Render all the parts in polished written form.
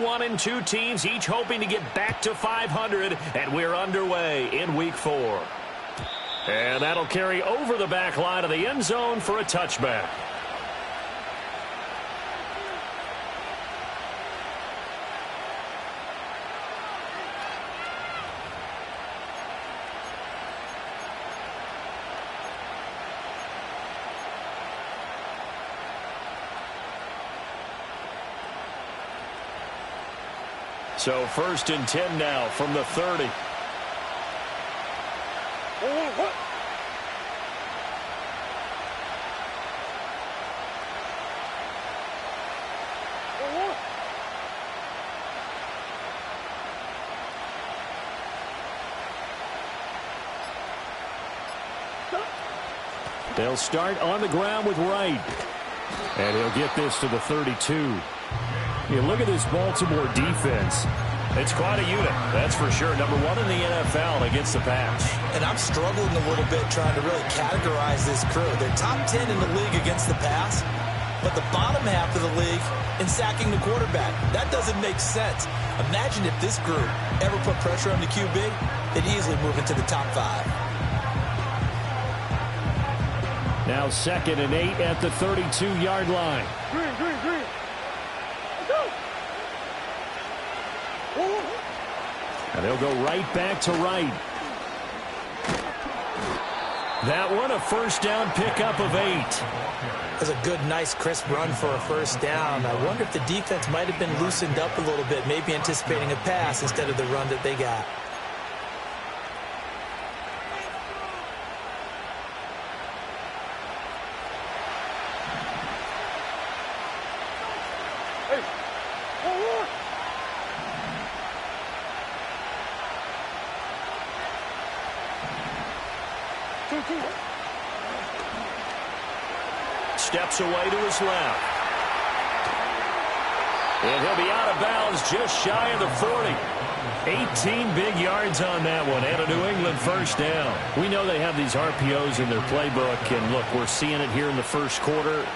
One and two teams each hoping to get back to 500, and we're underway in Week 4. And that'll carry over the back line of the end zone for a touchback. So 1st and 10 now from the 30. They'll start on the ground with Wright. And he'll get this to the 32. You look at this Baltimore defense. It's quite a unit, that's for sure. Number 1 in the NFL against the pass. And I'm struggling a little bit trying to really categorize this crew. They're top 10 in the league against the pass, but the bottom half of the league in sacking the quarterback. That doesn't make sense. Imagine if this group ever put pressure on the QB, they'd easily move into the top 5. Now 2nd and 8 at the 32-yard line. And they'll go right back to Wright. That one a first down pickup of 8. That's a good, nice, crisp run for a first down. I wonder if the defense might have been loosened up a little bit, maybe anticipating a pass instead of the run that they got. Steps away to his left. And he'll be out of bounds just shy of the 40. 18 big yards on that one, and a New England first down. We know they have these RPOs in their playbook, and look, we're seeing it here in the first quarter.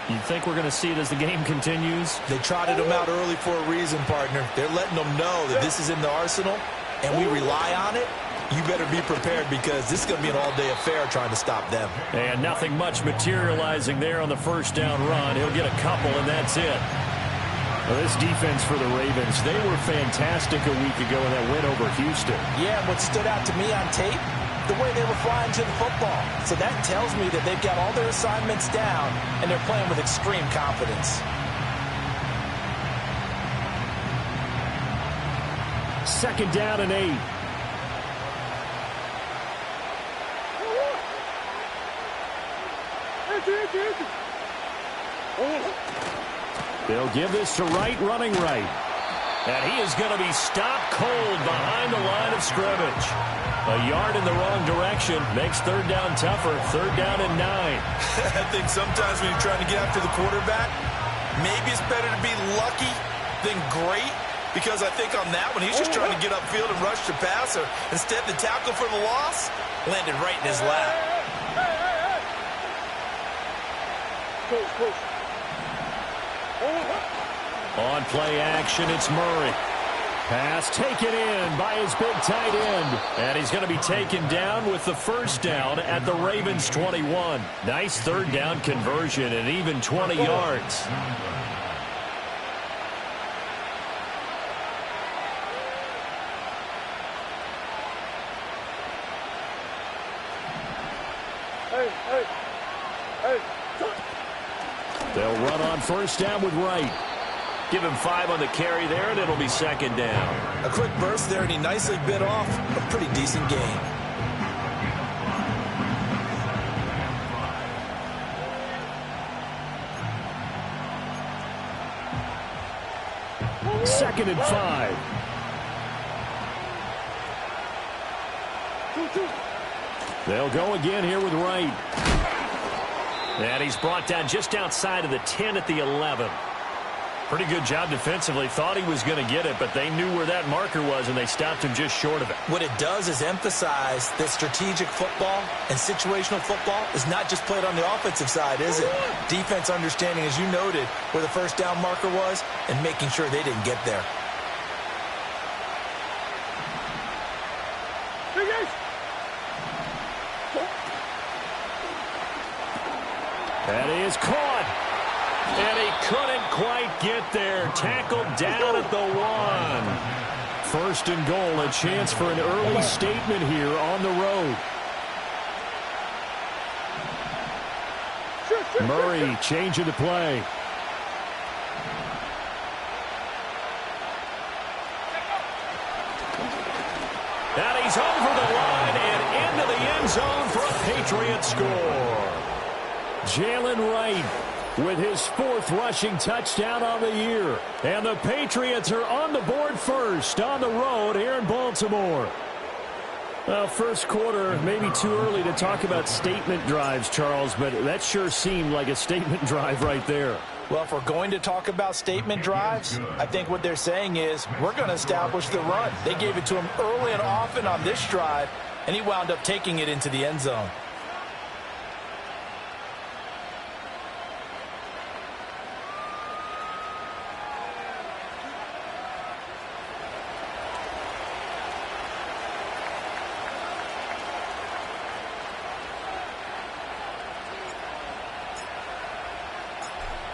You think we're going to see it as the game continues? They trotted them out early for a reason, partner. They're letting them know that this is in the arsenal, and we rely on it. You better be prepared because this is going to be an all-day affair trying to stop them. And nothing much materializing there on the first down run. He'll get a couple, and that's it. Well, this defense for the Ravens, they were fantastic a week ago in that win over Houston. Yeah, and what stood out to me on tape, the way they were flying to the football. So that tells me that they've got all their assignments down, and they're playing with extreme confidence. 2nd down and 8. They'll give this to Wright, running right. And he is going to be stopped cold behind the line of scrimmage. A yard in the wrong direction makes 3rd down tougher. 3rd down and 9. I think sometimes when you're trying to get after the quarterback, maybe it's better to be lucky than great. Because I think on that one, he's just trying to get upfield and rush the passer. Instead, the tackle for the loss landed right in his lap. On play action, it's Murray. Pass taken in by his big tight end. And he's going to be taken down with the first down at the Ravens 21. Nice 3rd down conversion and even 20 yards. They'll run on first down with Wright. Give him 5 on the carry there, and it'll be 2nd down. A quick burst there, and he nicely bit off a pretty decent gain. Second and 5. They'll go again here with Wright. And he's brought down just outside of the 10 at the 11. Pretty good job defensively. Thought he was going to get it, but they knew where that marker was, and they stopped him just short of it. What it does is emphasize that strategic football and situational football is not just played on the offensive side, is it? Defense understanding, as you noted, where the first down marker was and making sure they didn't get there. That is caught. And he couldn't quite get there. Tackled down at the 1. First and goal, a chance for an early statement here on the road. Murray changing the play. And he's over the line and into the end zone for a Patriots score. Jalen Wright with his 4th rushing touchdown on the year. And the Patriots are on the board first on the road here in Baltimore. Well, first quarter, maybe too early to talk about statement drives, Charles, but that sure seemed like a statement drive right there. Well, if we're going to talk about statement drives, I think what they're saying is we're going to establish the run. They gave it to him early and often on this drive, and he wound up taking it into the end zone.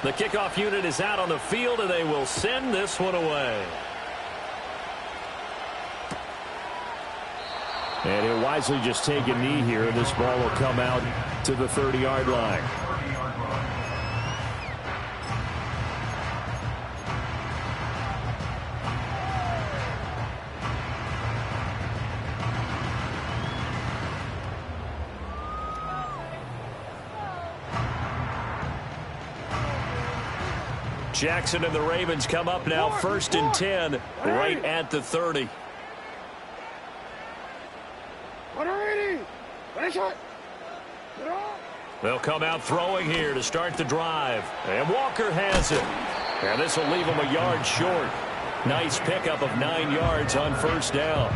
The kickoff unit is out on the field, and they will send this one away. And he'll wisely just take a knee here. This ball will come out to the 30-yard line. Jackson and the Ravens come up now, 1st and 10, right at the 30. They'll come out throwing here to start the drive. And Walker has it. And this will leave him a yard short. Nice pickup of 9 yards on first down.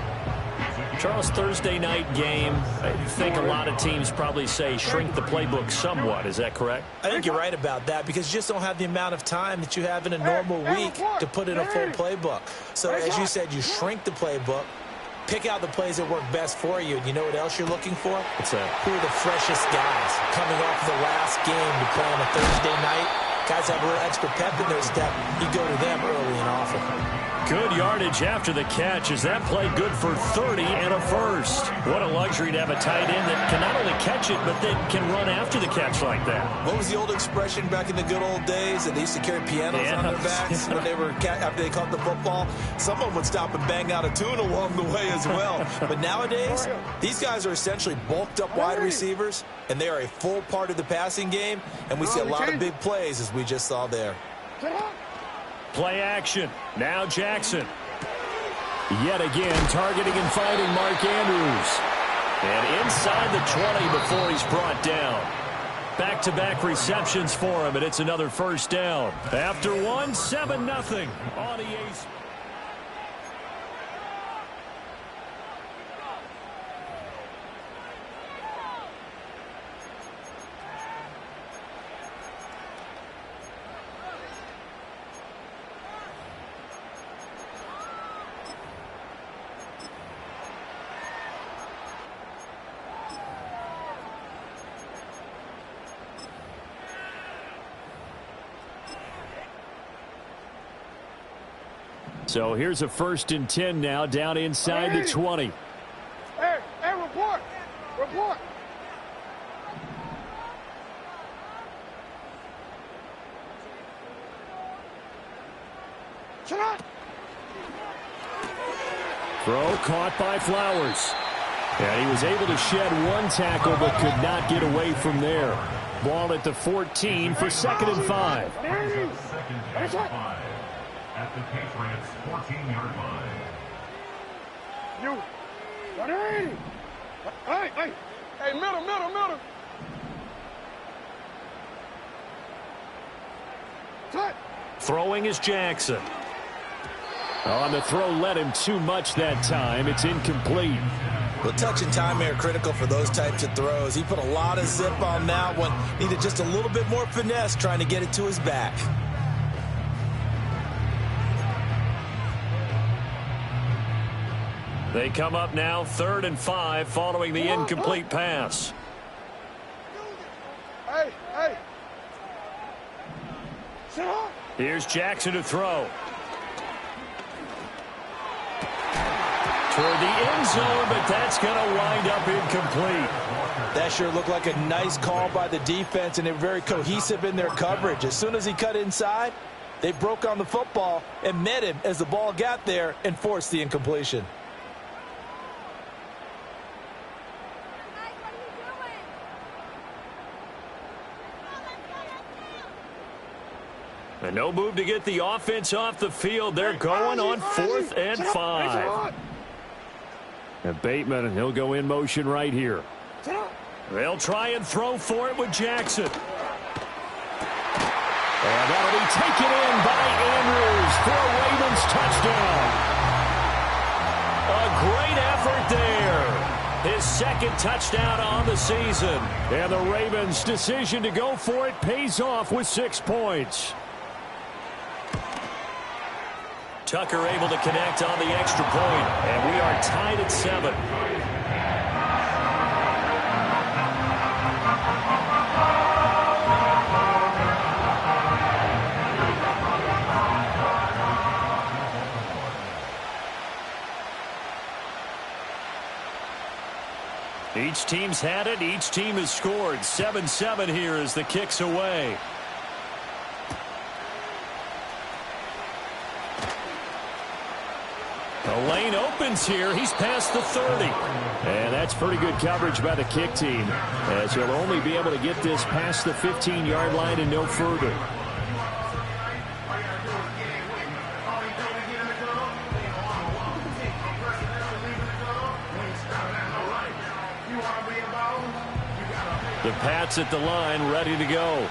Charles, Thursday night game, I think a lot of teams probably say shrink the playbook somewhat. Is that correct? I think you're right about that because you just don't have the amount of time that you have in a normal week to put in a full playbook. So as you said, you shrink the playbook, pick out the plays that work best for you. And you know what else you're looking for? What's that? Who are the freshest guys coming off the last game to play on a Thursday night? Guys have a little extra pep in their step. You go to them early and often. Good yardage after the catch. Is that play good for 30 and a first? What a luxury to have a tight end that can not only catch it, but then can run after the catch like that. What was the old expression back in the good old days that they used to carry pianos on their backs when they were after they caught the football? Someone would stop and bang out a tune along the way as well. But nowadays, these guys are essentially bulked up wide receivers, and they are a full part of the passing game, and we see a lot of big plays as we just saw there. Play action. Now Jackson. Yet again targeting and finding Mark Andrews. And inside the 20 before he's brought down. Back-to-back receptions for him, and it's another first down. After one, 7-0 on EA's. So here's a 1st and 10 now, down inside the 20. Hey, report! Report! Shut up! Throw caught by Flowers. And he was able to shed one tackle but could not get away from there. Ball at the 14 for 2nd and 5. At the Patriots' 14-yard line. You, 180. Hey, middle. Touch. Throwing is Jackson. On the throw led him too much that time. It's incomplete. The touch and time are critical for those types of throws. He put a lot of zip on that one. Needed just a little bit more finesse trying to get it to his back. They come up now 3rd and 5 following the incomplete pass. Hey. Here's Jackson to throw. Toward the end zone, but that's going to wind up incomplete. That sure looked like a nice call by the defense, and they were very cohesive in their coverage. As soon as he cut inside, they broke on the football and met him as the ball got there and forced the incompletion. And no move to get the offense off the field. They're going on 4th and 5. And Bateman, he'll go in motion right here. They'll try and throw for it with Jackson. And that'll be taken in by Andrews for a Ravens touchdown. A great effort there. His 2nd touchdown on the season. And the Ravens' decision to go for it pays off with 6 points. Tucker able to connect on the extra point, and we are tied at 7. Each team's had it. Each team has scored. 7-7 here as the kick's away. The lane opens here. He's past the 30. And that's pretty good coverage by the kick team, as he'll only be able to get this past the 15-yard line and no further. The Pats at the line, ready to go.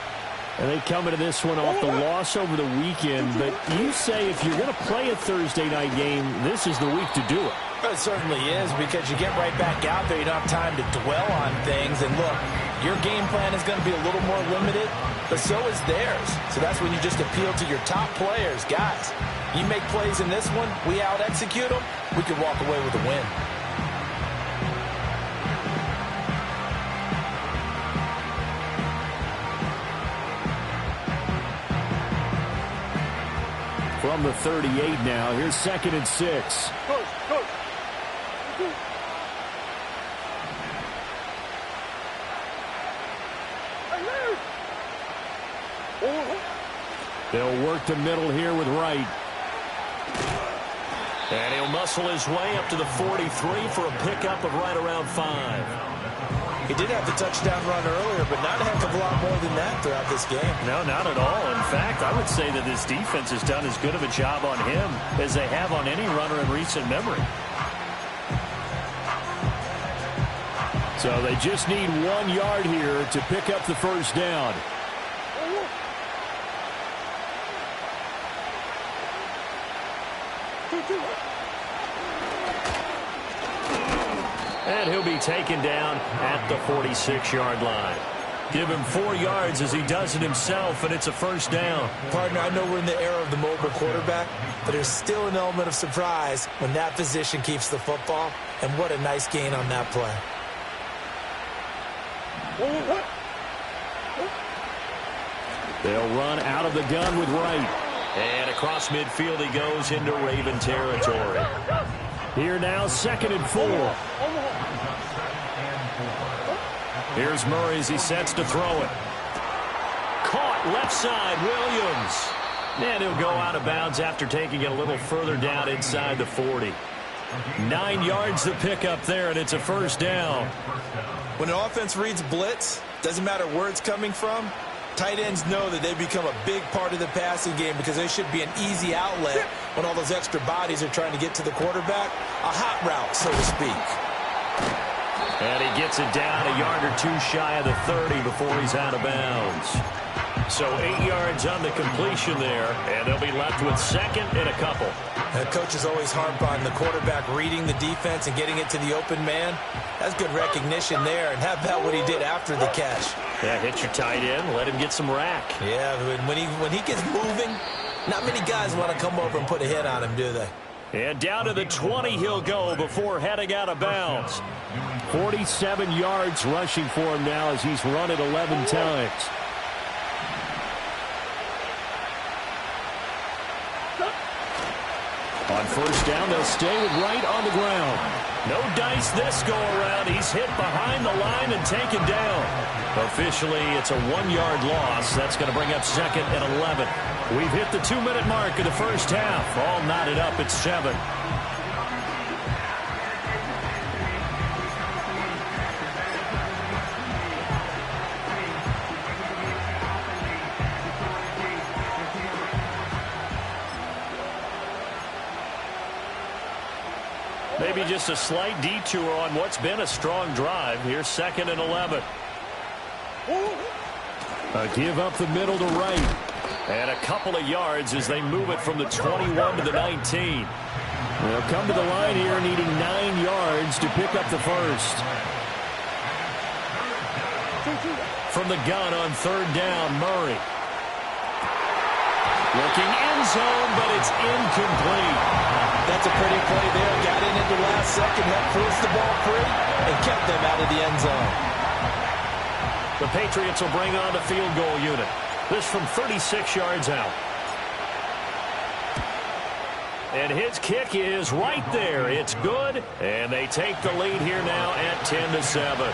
And they come into this one off the loss over the weekend. But you say if you're going to play a Thursday night game, this is the week to do it. It certainly is, because you get right back out there. You don't have time to dwell on things. And look, your game plan is going to be a little more limited, but so is theirs. So that's when you just appeal to your top players. Guys, you make plays in this one, we out-execute them, we can walk away with a win. From the 38 now, here's 2nd and 6. Coach. They'll work the middle here with Wright. And he'll muscle his way up to the 43 for a pickup of right around 5. He did have the touchdown run earlier, but not a heck of a lot more than that throughout this game. No, not at all. In fact, I would say that this defense has done as good of a job on him as they have on any runner in recent memory. So they just need 1 yard here to pick up the first down. And he'll be taken down at the 46-yard line. Give him 4 yards as he does it himself, and it's a first down. Partner, I know we're in the era of the mobile quarterback, but there's still an element of surprise when that position keeps the football, and what a nice gain on that play. They'll run out of the gun with Wright. And across midfield he goes into Raven territory. Here now, 2nd and 4. Here's Murray as he sets to throw it. Caught left side, Williams. And he'll go out of bounds after taking it a little further down inside the 40. 9 yards to pick up there, and it's a first down. When an offense reads blitz, doesn't matter where it's coming from, tight ends know that they become a big part of the passing game because they should be an easy outlet when all those extra bodies are trying to get to the quarterback. A hot route, so to speak. And he gets it down a yard or two shy of the 30 before he's out of bounds. So 8 yards on the completion there, and they'll be left with second and a couple. Coaches always harp on the quarterback reading the defense and getting it to the open man. That's good recognition there. And how about what he did after the catch? Yeah, hit your tight end, let him get some rack. Yeah, when he gets moving, not many guys want to come over and put a hit on him, do they? And down to the 20 he'll go before heading out of bounds. 47 yards rushing for him now as he's run it 11 times. On first down, they'll stay with Wright on the ground. No dice this go-around. He's hit behind the line and taken down. Officially, it's a 1-yard loss. That's going to bring up second and 11. We've hit the 2-minute mark of the first half. All knotted up at 7. Maybe just a slight detour on what's been a strong drive. Here's second and 11. A give up the middle to Wright. And a couple of yards as they move it from the 21 to the 19. They'll come to the line here needing 9 yards to pick up the first. From the gun on third down, Murray. Looking end zone, but it's incomplete. That's a pretty play there. Got in at the last second, helped force the ball free, and kept them out of the end zone. The Patriots will bring on the field goal unit. This from 36 yards out. And his kick is right there. It's good, and they take the lead here now at 10-7.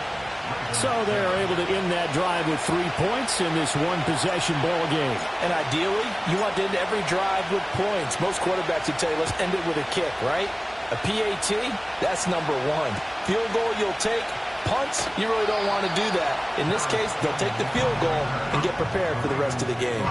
So they're able to end that drive with 3 points in this one-possession ball game. And ideally, you want to end every drive with points. Most quarterbacks would tell you, let's end it with a kick, right? A PAT, that's number 1. Field goal you'll take. Punts, you really don't want to do that. In this case, they'll take the field goal and get prepared for the rest of the game.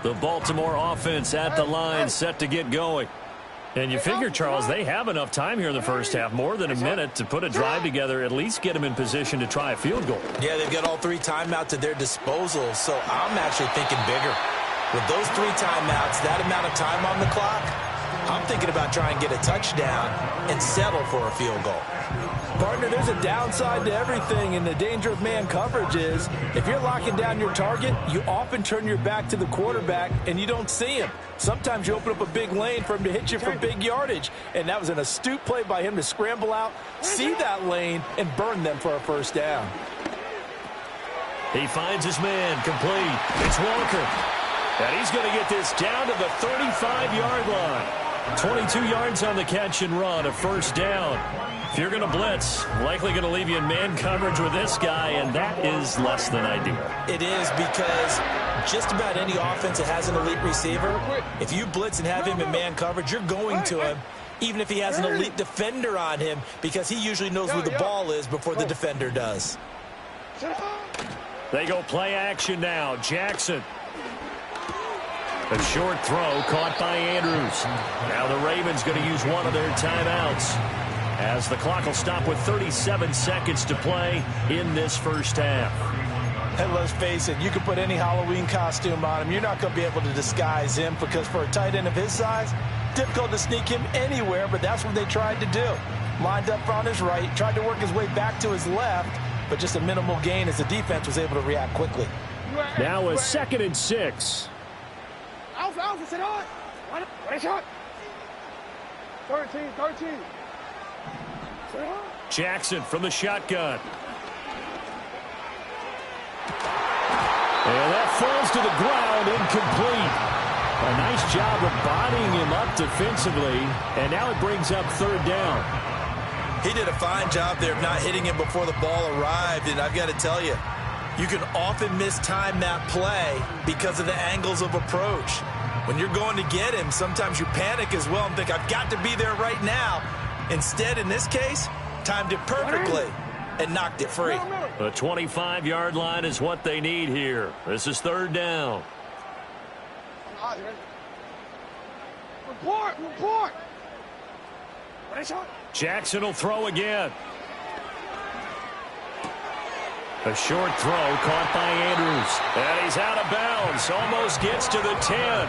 The Baltimore offense at the line, set to get going. And you figure, Charles, they have enough time here in the first half, more than a minute, to put a drive together, at least get them in position to try a field goal. Yeah, they've got all 3 timeouts at their disposal, so I'm actually thinking bigger. With those 3 timeouts, that amount of time on the clock, I'm thinking about trying to get a touchdown and settle for a field goal. Partner, there's a downside to everything, and the danger of man coverage is if you're locking down your target, you often turn your back to the quarterback and you don't see him. Sometimes you open up a big lane for him to hit you for big yardage, and that was an astute play by him to scramble out, see that lane, and burn them for a first down. He finds his man, complete. It's Walker. And he's going to get this down to the 35-yard line. 22 yards on the catch and run, a first down. If you're going to blitz, likely going to leave you in man coverage with this guy, and that is less than ideal. It is, because just about any offense that has an elite receiver, if you blitz and have him in man coverage, you're going to him, even if he has an elite defender on him, because he usually knows where the ball is before the defender does. They go play action now. Jackson. A short throw caught by Andrews. Now the Ravens going to use one of their timeouts, as the clock will stop with 37 seconds to play in this first half. And let's face it, you can put any Halloween costume on him. You're not going to be able to disguise him, because for a tight end of his size, difficult to sneak him anywhere, but that's what they tried to do. Lined up on his right, tried to work his way back to his left, but just a minimal gain as the defense was able to react quickly. Now a 2nd and 6. Alpha, sit on. One shot. 13. Jackson from the shotgun. And that falls to the ground, incomplete. A nice job of bodying him up defensively, and now it brings up third down. He did a fine job there of not hitting him before the ball arrived, and I've got to tell you, you can often mistime that play because of the angles of approach. When you're going to get him, sometimes you panic as well and think, I've got to be there right now. Instead, in this case, timed it perfectly and knocked it free. The 25-yard line is what they need here. This is third down. Report. Ready, shot. Jackson will throw again. A short throw caught by Andrews. And he's out of bounds. Almost gets to the 10.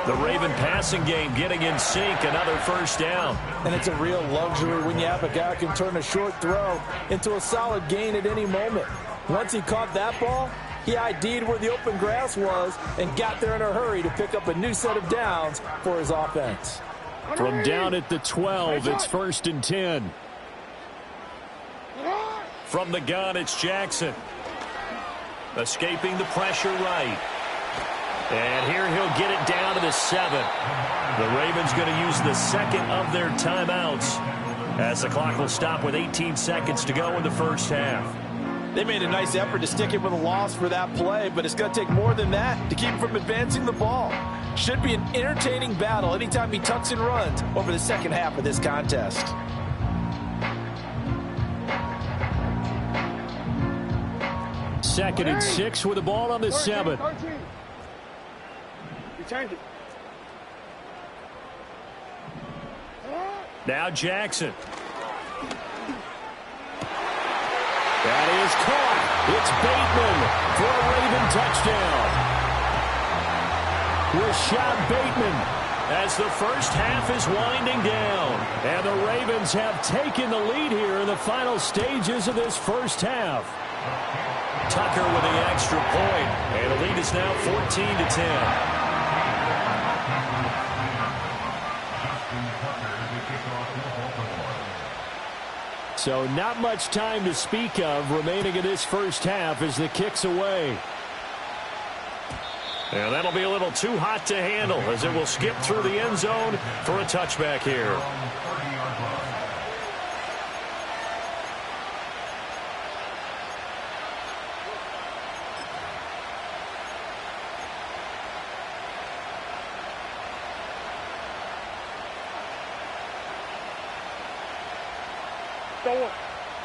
The Raven passing game getting in sync. Another first down. And it's a real luxury when you have a guy who can turn a short throw into a solid gain at any moment. Once he caught that ball, he ID'd where the open grass was and got there in a hurry to pick up a new set of downs for his offense. From down at the 12, it's 1st and 10. From the gun, it's Jackson. Escaping the pressure right. And here he'll get it down to the 7. The Ravens going to use the second of their timeouts as the clock will stop with 18 seconds to go in the first half. They made a nice effort to stick him with a loss for that play, but it's going to take more than that to keep him from advancing the ball. Should be an entertaining battle anytime he tucks and runs over the second half of this contest. Second and 6 with the ball on the 7. 13. You change it. Now Jackson. That is caught. It's Bateman for a Raven touchdown. Rashad Bateman as the first half is winding down. And the Ravens have taken the lead here in the final stages of this first half. Tucker with the extra point. And the lead is now 14-10. So not much time to speak of remaining in this first half as the kick's away. And that'll be a little too hot to handle as it will skip through the end zone for a touchback here.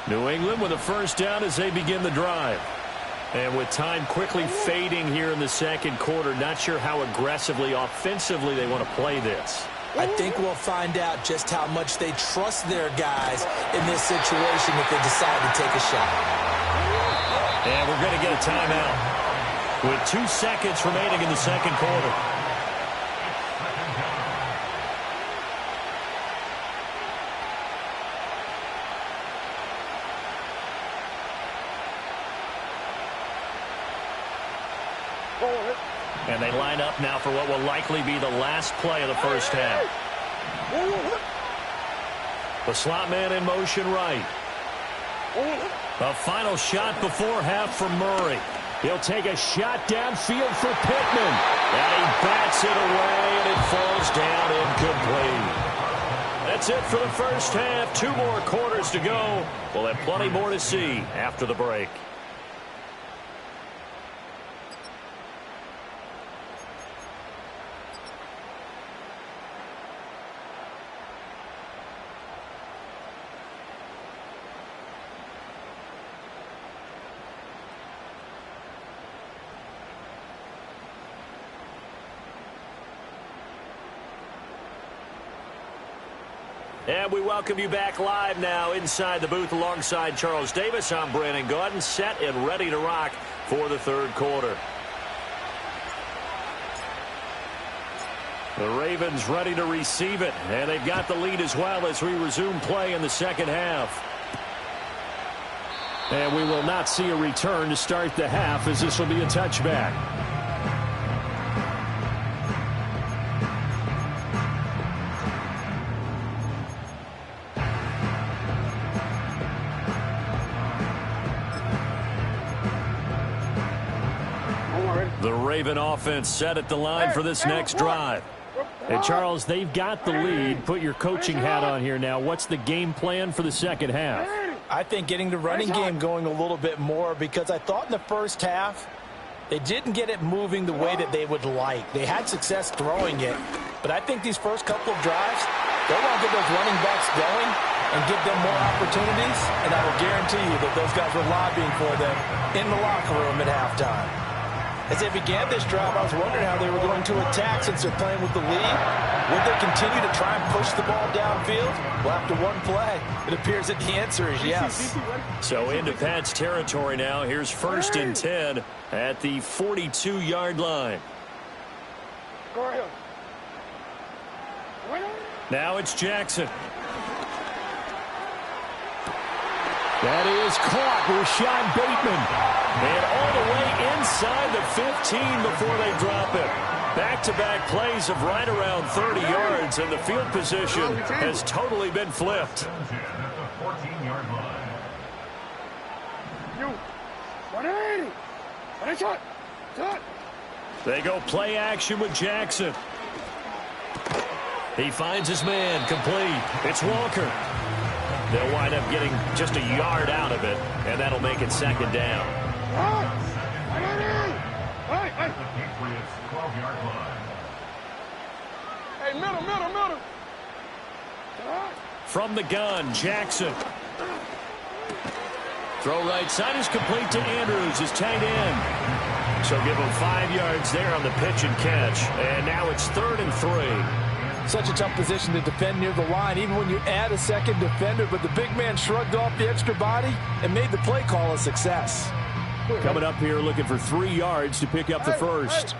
New England with a first down as they begin the drive. And with time quickly fading here in the second quarter, not sure how aggressively, offensively they want to play this. I think we'll find out just how much they trust their guys in this situation if they decide to take a shot. And we're going to get a timeout with 2 seconds remaining in the second quarter. And they line up now for what will likely be the last play of the first half. The slot man in motion right. A final shot before half from Murray. He'll take a shot downfield for Pittman. And he bats it away, and it falls down incomplete. That's it for the first half. 2 more quarters to go. We'll have plenty more to see after the break. And we welcome you back live now inside the booth alongside Charles Davis. I'm Brandon Gaudin, set and ready to rock for the third quarter. The Ravens ready to receive it, and they've got the lead as well as we resume play in the second half. And we will not see a return to start the half as this will be a touchback. The Raven offense set at the line for this next drive. And Charles, they've got the lead. Put your coaching hat on here now. What's the game plan for the second half? I think getting the running game going a little bit more, because I thought in the first half they didn't get it moving the way that they would like. They had success throwing it, but I think these first couple of drives, they'll want to get those running backs going and give them more opportunities, and I will guarantee you that those guys were lobbying for them in the locker room at halftime. As they began this drive, I was wondering how they were going to attack since they're playing with the lead. Would they continue to try and push the ball downfield? Well, after one play, it appears that the answer is yes. So into Pat's territory now. Here's 1st and 10 at the 42-yard line. Go ahead. Now it's Jackson. That is caught. Rashad Bateman. And all the way inside the 15 before they drop it. Back-to-back plays of right around 30 yards, and the field position has totally been flipped. They go play action with Jackson. He finds his man, complete. It's Walker. They'll wind up getting just a yard out of it, and that'll make it 2nd down. Patriots 12-yard line. Hey, middle. From the gun, Jackson. Throw right side is complete to Andrews, his tight end. So give him 5 yards there on the pitch and catch. And now it's 3rd and 3. Such a tough position to defend near the line, even when you add a second defender. But the big man shrugged off the extra body and made the play call a success. Coming up here looking for 3 yards to pick up the first.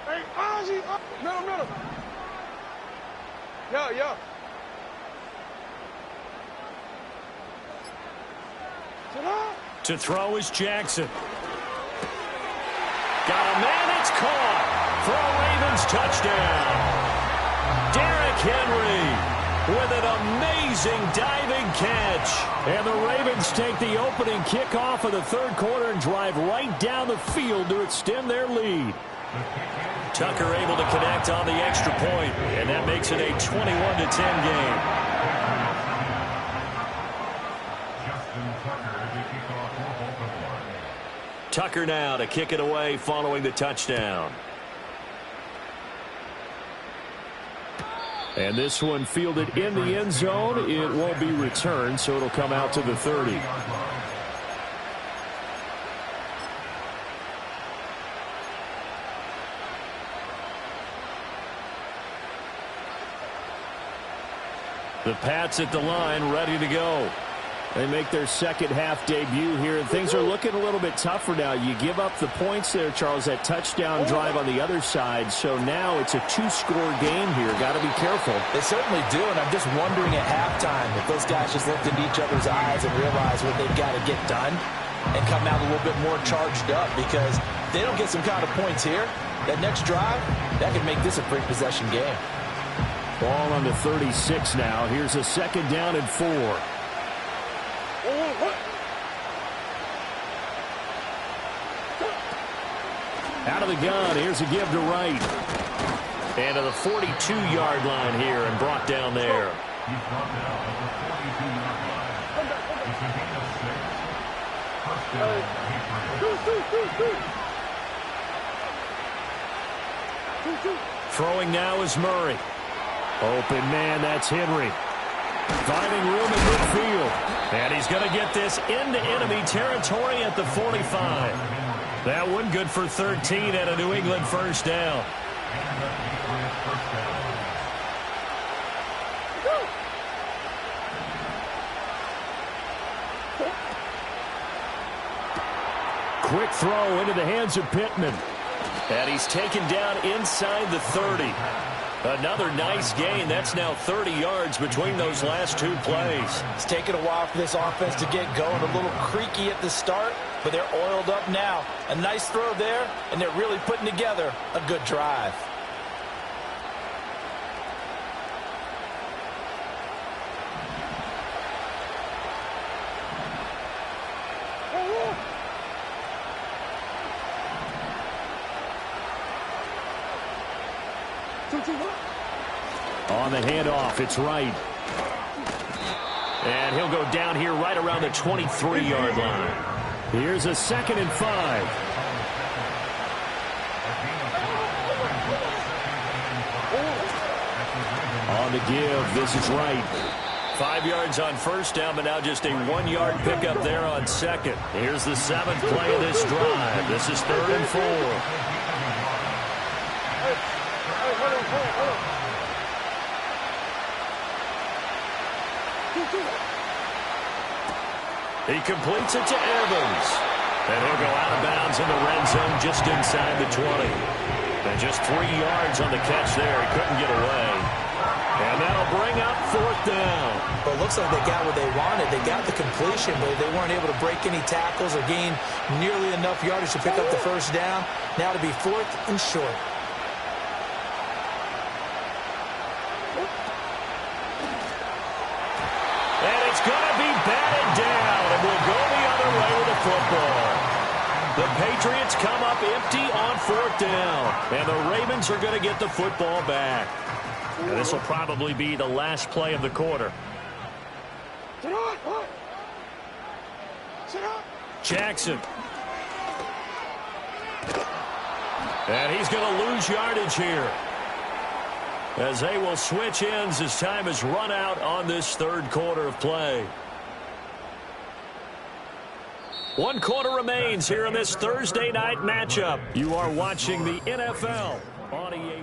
Hey, Ozzy, middle. Yeah. To throw is Jackson. Got a man, it's caught. For a Ravens touchdown. Derrick Henry with an amazing diving catch. And the Ravens take the opening kickoff of the 3rd quarter and drive right down the field to extend their lead. Tucker able to connect on the extra point, and that makes it a 21-10 game. Tucker now to kick it away following the touchdown. And this one fielded in the end zone. It won't be returned, so it'll come out to the 30. The Pats at the line, ready to go. They make their 2nd half debut here, and things are looking a little bit tougher now. You give up the points there, Charles, that touchdown drive on the other side. So now it's a 2-score game here. Got to be careful. They certainly do, and I'm just wondering at halftime if those guys just looked into each other's eyes and realize what they've got to get done and come out a little bit more charged up, because if they don't get some kind of points here, that next drive, that could make this a free possession game. Ball on the 36 now. Here's a 2nd down and 4. Out of the gun, here's a give to Wright. And to the 42-yard line here and brought down there. Throwing now is Murray. Open man, that's Henry. Finding room in midfield. And he's going to get this into enemy territory at the 45. That one good for 13 at a New England 1st down. Quick throw into the hands of Pittman. And he's taken down inside the 30. Another nice gain. That's now 30 yards between those last 2 plays. It's taken a while for this offense to get going. A little creaky at the start, but they're oiled up now. A nice throw there, and they're really putting together a good drive. On the handoff, it's Wright. And he'll go down here right around the 23-yard line. Here's a 2nd and 5. On the give, this is Wright. 5 yards on first down, but now just a 1-yard pickup there on second. Here's the 7th play of this drive. This is 3rd and 4. He completes it to Evans. And he'll go out of bounds in the red zone just inside the 20. And just 3 yards on the catch there. He couldn't get away. And that'll bring up 4th down. Well, it looks like they got what they wanted. They got the completion, but they weren't able to break any tackles or gain nearly enough yardage to pick up the first down. Now to be 4th and short. And it's going to be batted down, and we'll go the other way with the football. The Patriots come up empty on 4th down, and the Ravens are going to get the football back. And this will probably be the last play of the quarter. Jackson. And he's going to lose yardage here, as they will switch ends as time has run out on this 3rd quarter of play. 1 quarter remains here in this Thursday night matchup. You are watching the NFL on EA.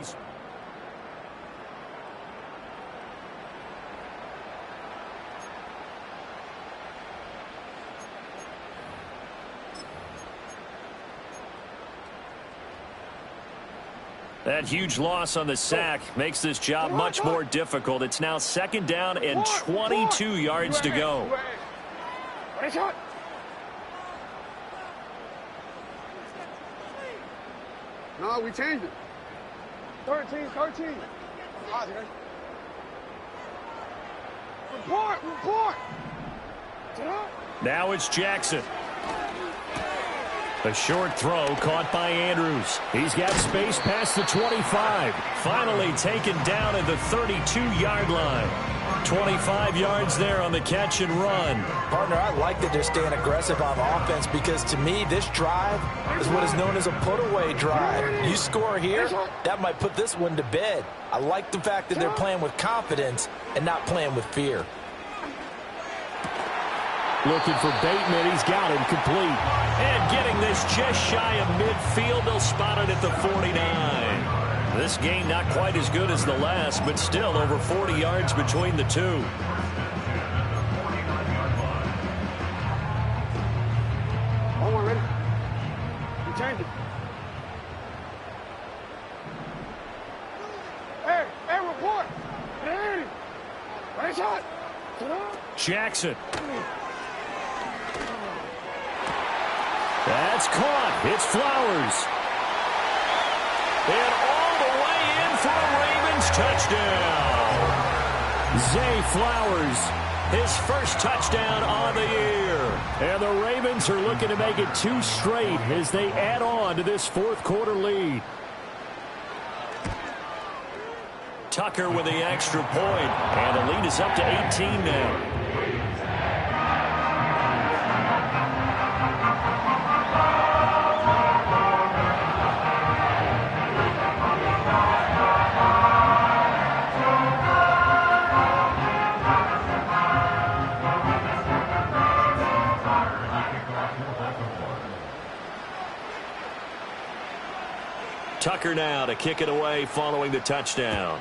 That huge loss on the sack makes this job much more difficult. It's now 2nd down and 22 yards to go. No, we changed it. 13. Report. Now it's Jackson. A short throw caught by Andrews. He's got space past the 25. Finally taken down at the 32-yard line. 25 yards there on the catch and run. Partner, I like that they're staying aggressive on offense, because to me, this drive is what is known as a put-away drive. You score here, that might put this one to bed. I like the fact that they're playing with confidence and not playing with fear. Looking for Bateman. He's got him complete. And getting this just shy of midfield. They'll spot it at the 49. This game not quite as good as the last, but still over 40 yards between the two. Hold on, ready? We changed it. Hey, report. Hey, right shot. Jackson. That's caught. It's Flowers. And all the way in for a Ravens touchdown. Zay Flowers, his first touchdown on the year. And the Ravens are looking to make it 2 straight as they add on to this 4th quarter lead. Tucker with the extra point. And the lead is up to 18 now. Tucker now to kick it away following the touchdown.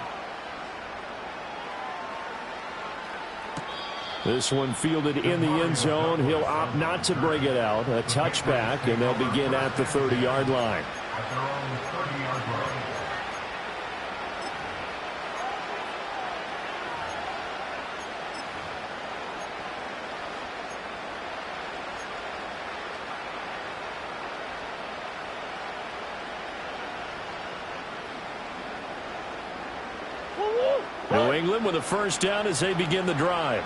This one fielded in the end zone. He'll opt not to bring it out. A touchback, and they'll begin at the 30-yard line. New England with a first down as they begin the drive.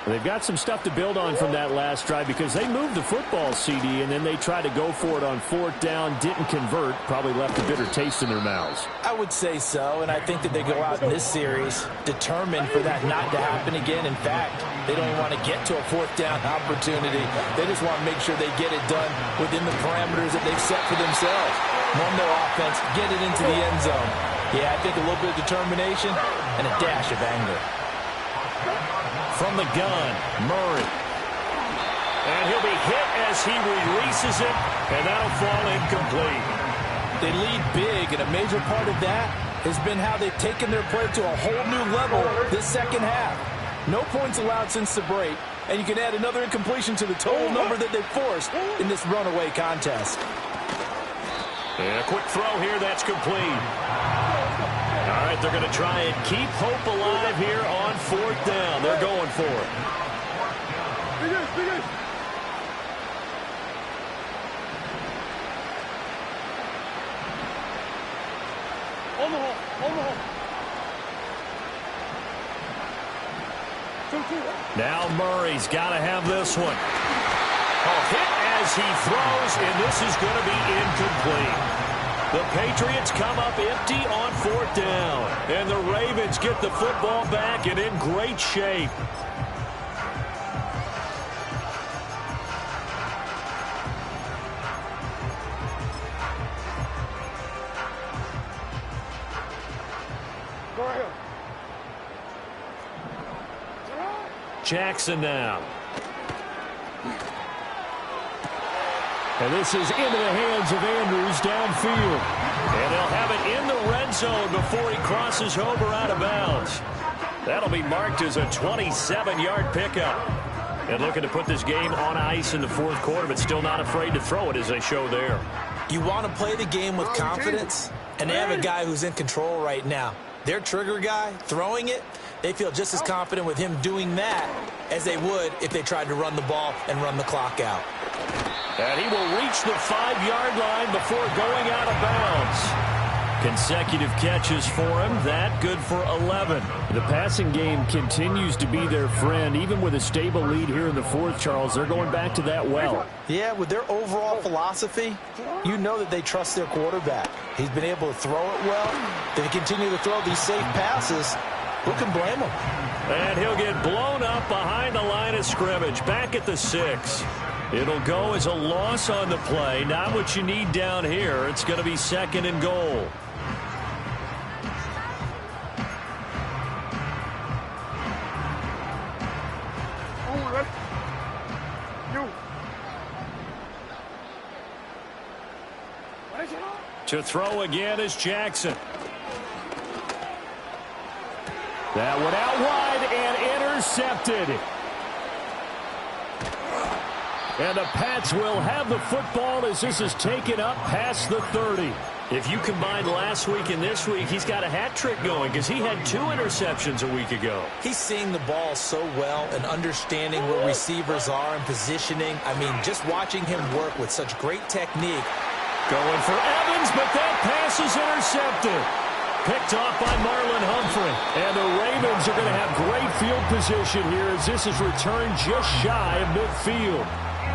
They've got some stuff to build on from that last drive, because they moved the football, CD, and then they tried to go for it on 4th down, didn't convert, probably left a bitter taste in their mouths. I would say so, and I think that they go out in this series determined for that not to happen again. In fact, they don't want to get to a 4th down opportunity. They just want to make sure they get it done within the parameters that they've set for themselves. Run their offense, get it into the end zone. Yeah, I think a little bit of determination and a dash of anger. from the gun, Murray. And he'll be hit as he releases it, and that'll fall incomplete. They lead big, and a major part of that has been how they've taken their play to a whole new level this second half. No points allowed since the break, and you can add another incompletion to the total number that they've forced in this runaway contest. And a quick throw here, that's complete. All right, they're going to try and keep hope alive here on 4th down. They're going for it. Now Murray's got to have this one. Hit as he throws, and this is going to be incomplete. The Patriots come up empty on 4th down, and the Ravens get the football back and in great shape. Jackson now. And this is into the hands of Andrews downfield. And they'll have it in the red zone before he crosses over out of bounds. That'll be marked as a 27-yard pickup. And looking to put this game on ice in the 4th quarter, but still not afraid to throw it as they show there. You want to play the game with confidence, and they have a guy who's in control right now. Their trigger guy, throwing it, they feel just as confident with him doing that as they would if they tried to run the ball and run the clock out. And he will reach the 5-yard line before going out of bounds. Consecutive catches for him. That good for 11. The passing game continues to be their friend. Even with a stable lead here in the 4th, Charles, they're going back to that well. Yeah, with their overall philosophy, you know that they trust their quarterback. He's been able to throw it well. They continue to throw these safe passes. Who can blame him? And he'll get blown up behind the line of scrimmage, back at the 6. It'll go as a loss on the play. Not what you need down here. It's going to be 2nd and goal. To throw again is Jackson. That one out wide and intercepted. And the Pats will have the football as this is taken up past the 30. If you combine last week and this week, he's got a hat trick going because he had 2 interceptions a week ago. He's seeing the ball so well and understanding where receivers are and positioning. I mean, just watching him work with such great technique. Going for Evans, but that pass is intercepted. Picked off by Marlon Humphrey. And the Ravens are going to have great field position here as this is returned just shy of midfield.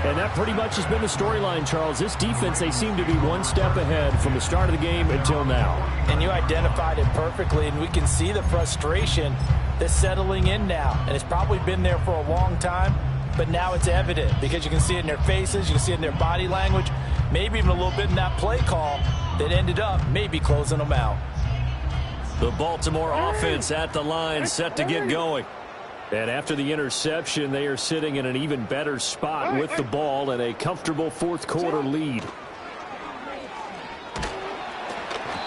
And that pretty much has been the storyline, Charles. This defense, they seem to be one step ahead from the start of the game until now. And you identified it perfectly, and we can see the frustration that's settling in now. And it's probably been there for a long time, but now it's evident because you can see it in their faces, you can see it in their body language, maybe even a little bit in that play call that ended up maybe closing them out. The Baltimore offense at the line, set to get going. And after the interception, they are sitting in an even better spot with the ball and a comfortable 4th quarter lead.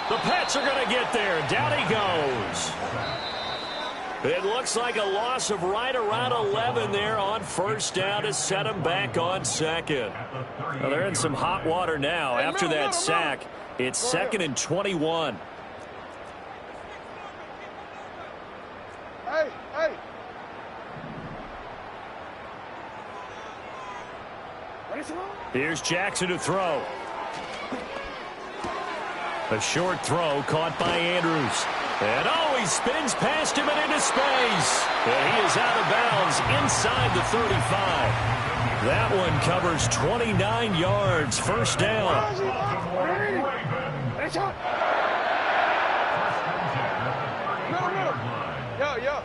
The Pats are going to get there. Down he goes. It looks like a loss of right around 11 there on 1st down to set them back on 2nd. Well, they're in some hot water now. After that sack, it's 2nd and 21. Hey. Here's Jackson to throw. A short throw caught by Andrews. And he spins past him and into space. And he is out of bounds inside the 35. That one covers 29 yards. 1st down. Yo.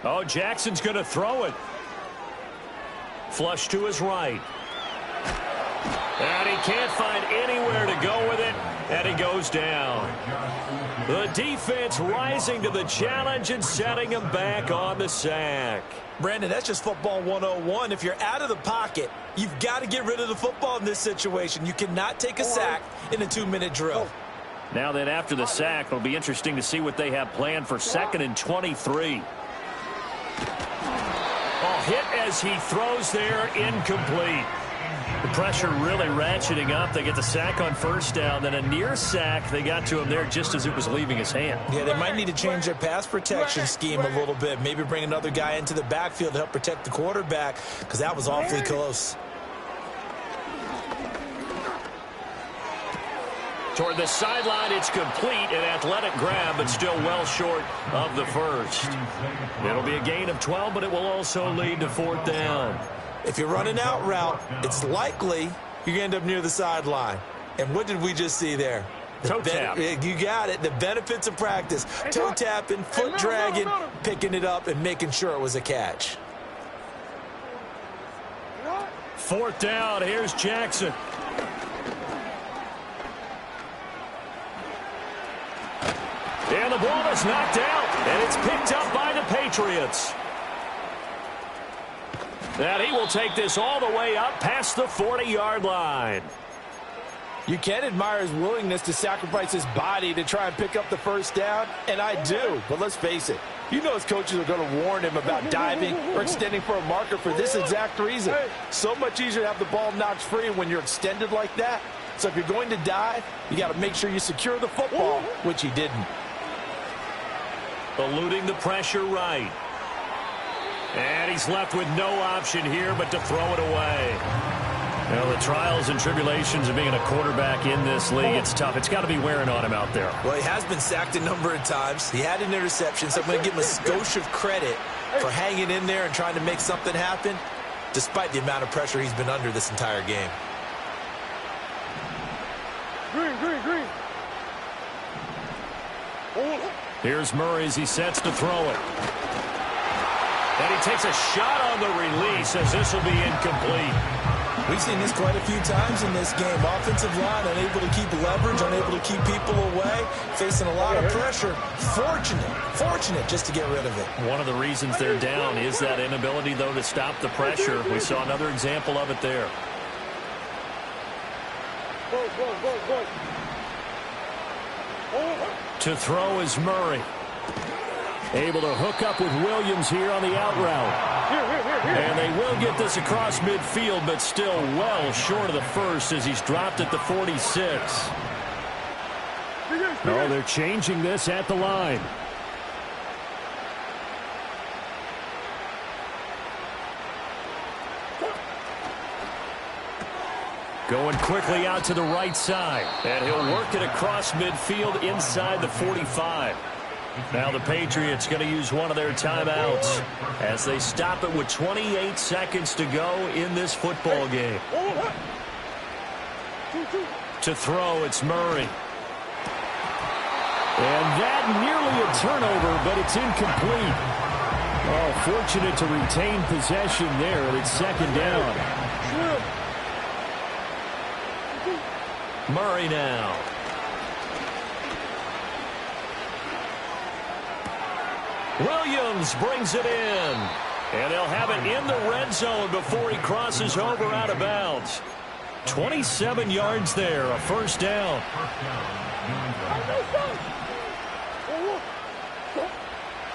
Oh, Jackson's going to throw it. Flush to his right. And he can't find anywhere to go with it, and he goes down. The defense rising to the challenge and setting him back on the sack. Brandon, that's just football 101. If you're out of the pocket, you've got to get rid of the football in this situation. You cannot take a sack in a 2-minute drill. Now then, after the sack, it'll be interesting to see what they have planned for 2nd and 23. Hit as he throws there, incomplete. The pressure really ratcheting up. They get the sack on 1st down, then a near sack. They got to him there just as it was leaving his hand. Yeah, they might need to change their pass protection scheme a little bit. Maybe bring another guy into the backfield to help protect the quarterback, because that was awfully close. Toward the sideline, it's complete. An athletic grab, but still well short of the first. It'll be a gain of 12, but it will also lead to 4th down. If you're running out route, it's likely you're going to end up near the sideline. And what did we just see there? Toe tap. You got it. The benefits of practice. Toe tapping, foot dragging, picking it up, and making sure it was a catch. 4th down. Here's Jackson. And the ball is knocked out, and it's picked up by the Patriots. And he will take this all the way up past the 40-yard line. You can admire his willingness to sacrifice his body to try and pick up the 1st down, and I do. But let's face it, you know his coaches are going to warn him about diving or extending for a marker for this exact reason. So much easier to have the ball knocked free when you're extended like that. So if you're going to dive, you got to make sure you secure the football, which he didn't. Eluding the pressure right. And he's left with no option here but to throw it away. Well, the trials and tribulations of being a quarterback in this league, it's tough. It's got to be wearing on him out there. Well, he has been sacked a number of times. He had an interception, so I'm going to give him a skosh of credit for hanging in there and trying to make something happen, despite the amount of pressure he's been under this entire game. Green. Here's Murray as he sets to throw it. And he takes a shot on the release as this will be incomplete. We've seen this quite a few times in this game. Offensive line unable to keep leverage, unable to keep people away, facing a lot of pressure. Fortunate just to get rid of it. One of the reasons they're down is that inability, though, to stop the pressure. We saw another example of it there. Go. To throw is Murray. Able to hook up with Williams here on the out route. And they will get this across midfield, but still well short of the first as he's dropped at the 46. Oh, they're changing this at the line. Going quickly out to the right side. And he'll work it across midfield inside the 45. Now the Patriots going to use one of their timeouts as they stop it with 28 seconds to go in this football game. To throw, it's Murray. And that nearly a turnover, but it's incomplete. Oh, fortunate to retain possession there, and it's 2nd down. Murray now. Williams brings it in. And they'll have it in the red zone before he crosses over out of bounds. 27 yards there, a 1st down.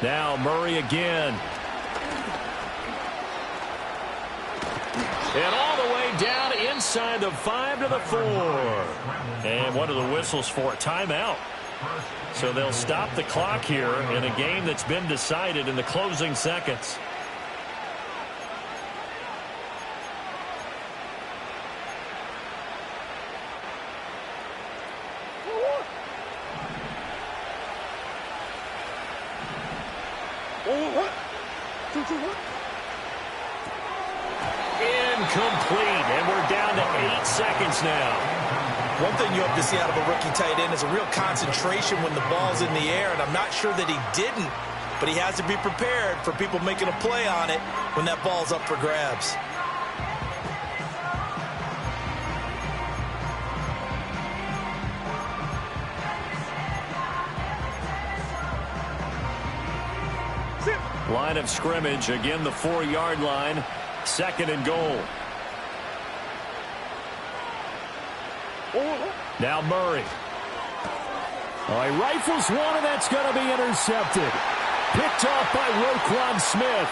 Now Murray again. And all the way down inside the 5 to the 4. And what are the whistles for? Timeout. So they'll stop the clock here in a game that's been decided in the closing seconds. Incomplete, and we're down to 8 seconds now. One thing you hope to see out of a rookie tight end is a real concentration when the ball's in the air, and I'm not sure that he didn't, but he has to be prepared for people making a play on it when that ball's up for grabs. Line of scrimmage, again the 4-yard line. 2nd and goal. Now Murray. Oh, he rifles one, and that's going to be intercepted. Picked off by Roquan Smith.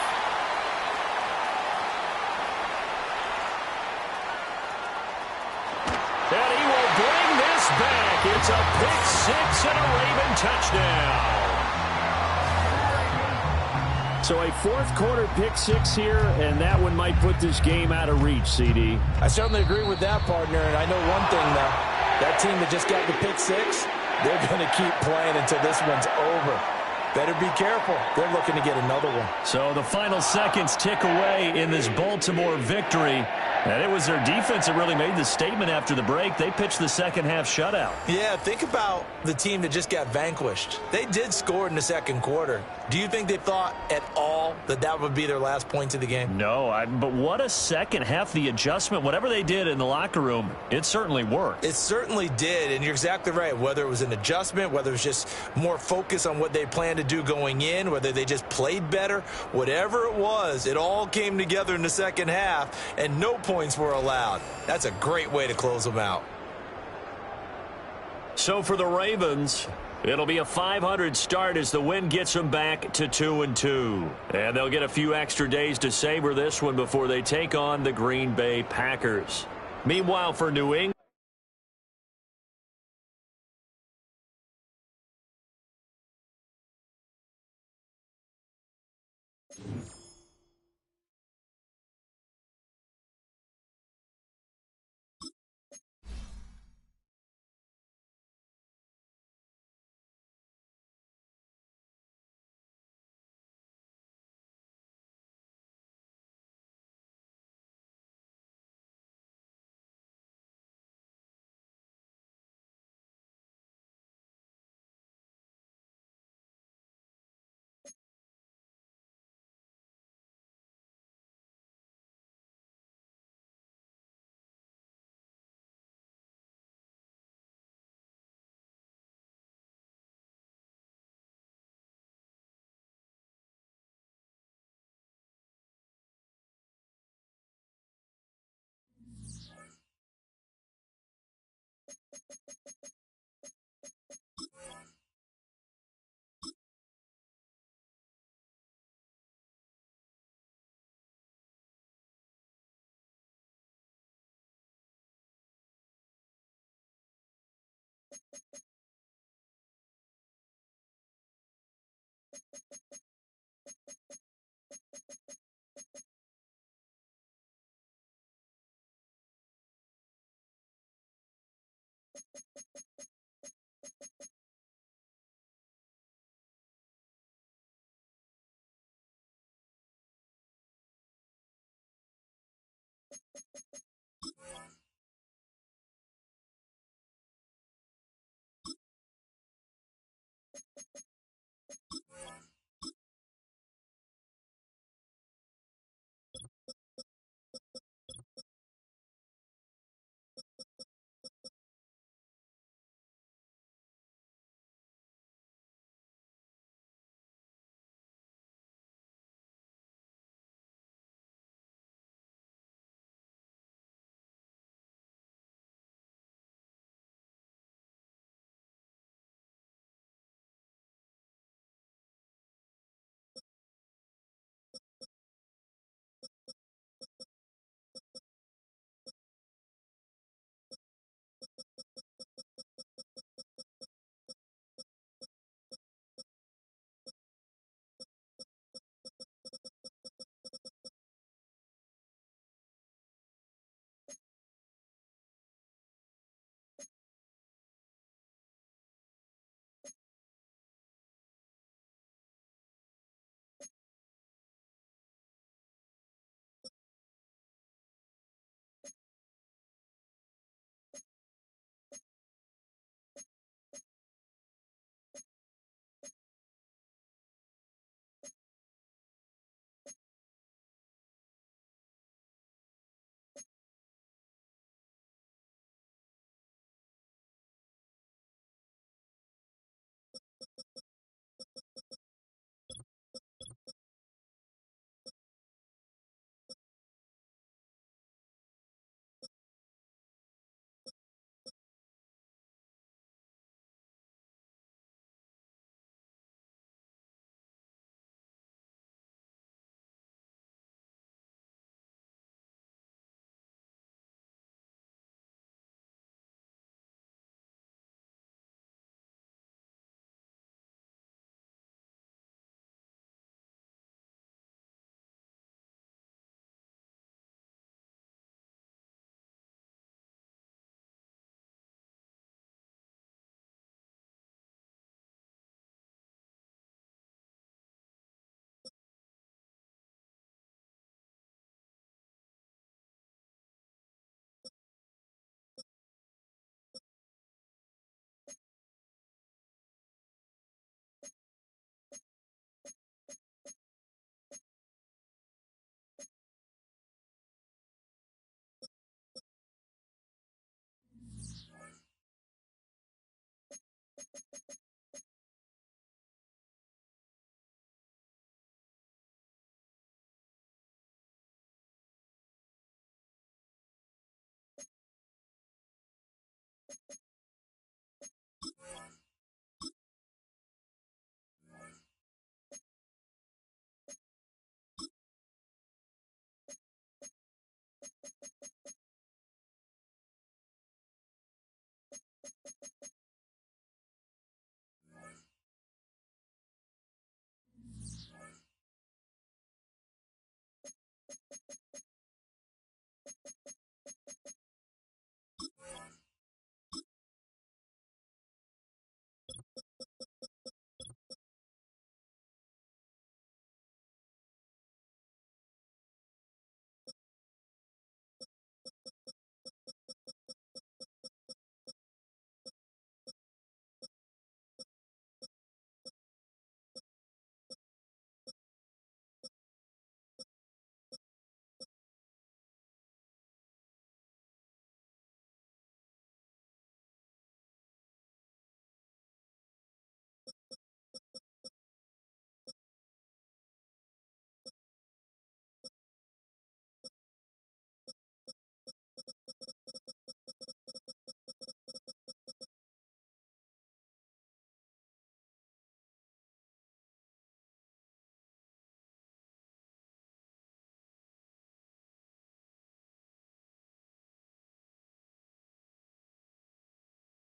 And he will bring this back. It's a pick six and a Raven touchdown. So a fourth-quarter pick six here, and that one might put this game out of reach, CD. I certainly agree with that, partner, and I know one thing, though. That team that just got the pick six, they're going to keep playing until this one's over. Better be careful. They're looking to get another one. So the final seconds tick away in this Baltimore victory. And it was their defense that really made the statement after the break. They pitched the second-half shutout. Yeah, think about the team that just got vanquished. They did score in the second quarter. Do you think they thought at all that that would be their last points of the game? No, but what a second half. The adjustment, whatever they did in the locker room, it certainly worked. It certainly did, and you're exactly right. Whether it was an adjustment, whether it was just more focus on what they planned to do going in, whether they just played better, whatever it was, it all came together in the second half, and no points were allowed. That's a great way to close them out. So for the Ravens, it'll be a .500 start as the win gets them back to 2-2. And they'll get a few extra days to savor this one before they take on the Green Bay Packers. Meanwhile, for New England,